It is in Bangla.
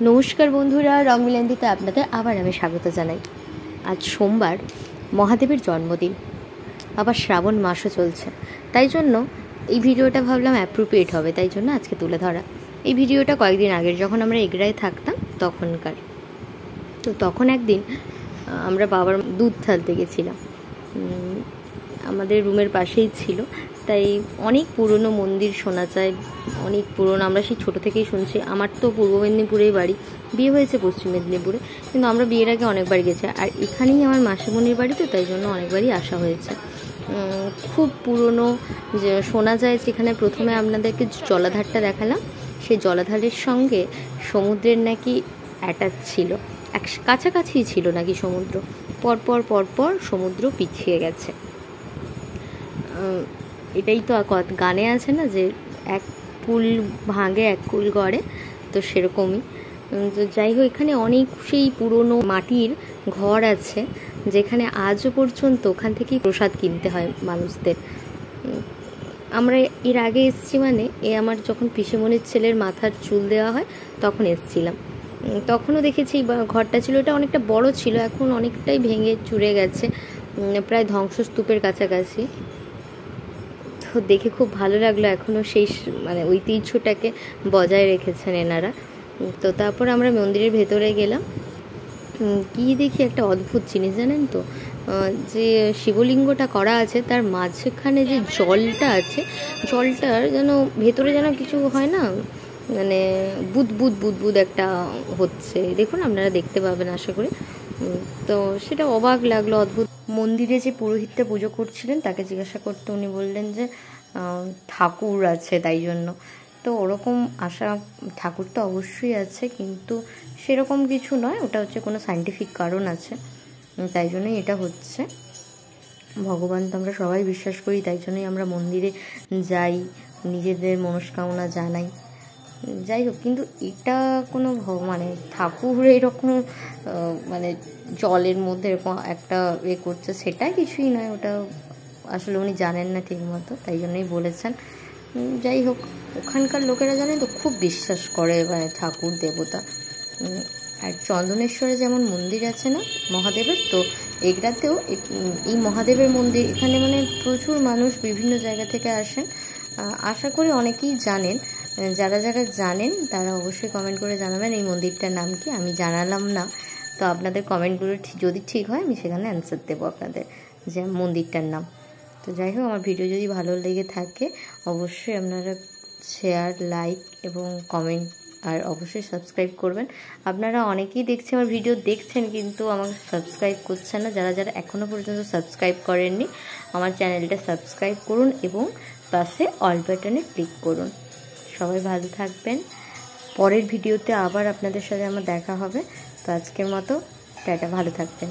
নমস্কার বন্ধুরা, রংমিলান্দিতে আপনাদের আবার আমি স্বাগত জানাই। আজ সোমবার, মহাদেবের জন্মদিন, আবার শ্রাবণ মাসও চলছে, তাই জন্য এই ভিডিওটা ভাবলাম অ্যাপ্রোপ্রিয়েট হবে, তাই জন্য আজকে তুলে ধরা। এই ভিডিওটা কয়েকদিন আগের, যখন আমরা এগরায় থাকতাম তখনকার। তো তখন একদিন আমরা বাবার দুধ ঢালতে গেছিলাম, আমাদের রুমের পাশেই ছিল, তাই অনেক পুরনো মন্দির শোনা যায়, অনেক পুরনো। আমরা সেই ছোটো থেকেই শুনছি। আমার তো পূর্ব মেদিনীপুরেই বাড়ি, বিয়ে হয়েছে পশ্চিম মেদিনীপুরে, কিন্তু আমরা বিয়ের আগে অনেকবার গেছি। আর এখানেই আমার মাসিমণির বাড়ি, তো তাই জন্য অনেকবারই আসা হয়েছে। খুব পুরনো, যে শোনা যায় যেখানে প্রথমে আপনাদেরকে জলাধারটা দেখালাম, সেই জলাধারের সঙ্গে সমুদ্রের নাকি অ্যাটাচ ছিল, কাছাকাছি ছিল নাকি সমুদ্র, পরপর পরপর সমুদ্র পিছিয়ে গেছে। এটাই তো গানে আছে না, যে এক কুল ভাঙে এক কুল গড়ে, তো সেরকমই। তো যাই হোক, এখানে অনেক সেই পুরনো মাটির ঘর আছে, যেখানে আজও পর্যন্ত ওখান থেকেই প্রসাদ কিনতে হয় মানুষদের। আমরা এর আগে এসেছি, মানে আমার যখন পিসিমণির ছেলের মাথার চুল দেওয়া হয় তখন এসেছিলাম, তখনও দেখেছি ঘরটা ছিল, এটা অনেকটা বড় ছিল, এখন অনেকটাই ভেঙে চুরে গেছে, প্রায় ধ্বংসস্তূপের কাছাকাছি। তো দেখে খুব ভালো লাগলো, এখনও সেই মানে ঐতিহ্যটাকে বজায় রেখেছেন এনারা। তো তারপর আমরা মন্দিরের ভেতরে গেলাম, গিয়ে দেখি একটা অদ্ভুত জিনিস, জানেন তো, যে শিবলিঙ্গটা করা আছে তার মাঝখানে যে জলটা আছে, জলটার যেন ভেতরে যেন কিছু হয় না, মানে বুদ বুদ বুদ বুদ একটা হচ্ছে। দেখুন, আপনারা দেখতে পাবেন আশা করি। তো সেটা অবাক লাগলো, অদ্ভুত। মন্দিরে যে পুরোহিতটা পুজো করছিলেন তাকে জিজ্ঞাসা করতে উনি বললেন যে ঠাকুর আছে, তাই জন্য। তো ওরকম আশা, ঠাকুর তো অবশ্যই আছে, কিন্তু সেরকম কিছু নয়, ওটা হচ্ছে কোনো সায়েন্টিফিক কারণ আছে, তাই জন্যই এটা হচ্ছে। ভগবান তো আমরা সবাই বিশ্বাস করি, তাই জন্যই আমরা মন্দিরে যাই, নিজেদের মনস্কামনা জানাই। যাই হোক, কিন্তু এটা কোনো মানে ঠাকুর এরকম মানে জলের মধ্যে এরকম একটা করছে, সেটা কিছুই নয়, ওটা আসলে উনি জানেন না ঠিক মতো, তাই জন্যই বলেছেন। যাই হোক, ওখানকার লোকেরা জানেন তো খুব বিশ্বাস করে মানে ঠাকুর দেবতা। আর চন্দনেশ্বরে যেমন মন্দির আছে না মহাদেবের, তো এগরাতেও এই মহাদেবের মন্দির, এখানে মানে প্রচুর মানুষ বিভিন্ন জায়গা থেকে আসেন। আশা করি অনেকেই জানেন, যারা যারা জানেন তারা অবশ্যই কমেন্ট করে জানাবেন এই মন্দিরটার নাম কি। আমি জানালাম না, তো আপনাদের কমেন্টগুলো যদি ঠিক হয় আমি সেখানে অ্যান্সার দেবো আপনাদের, যে মন্দিরটার নাম। তো যাই হোক, আমার ভিডিও যদি ভালো লেগে থাকে অবশ্যই আপনারা শেয়ার, লাইক এবং কমেন্ট, আর অবশ্যই সাবস্ক্রাইব করবেন। আপনারা অনেকেই দেখছে আমার ভিডিও দেখছেন, কিন্তু আমাকে সাবস্ক্রাইব করছেন না। যারা যারা এখনও পর্যন্ত সাবস্ক্রাইব করেননি, আমার চ্যানেলটা সাবস্ক্রাইব করুন এবং পাশে অল বাটনে ক্লিক করুন। সবাই ভালো থাকবেন, পরের ভিডিওতে আবার আপনাদের সাথে আমার দেখা হবে। তো আজকের মতো টাটা, ভালো থাকবেন।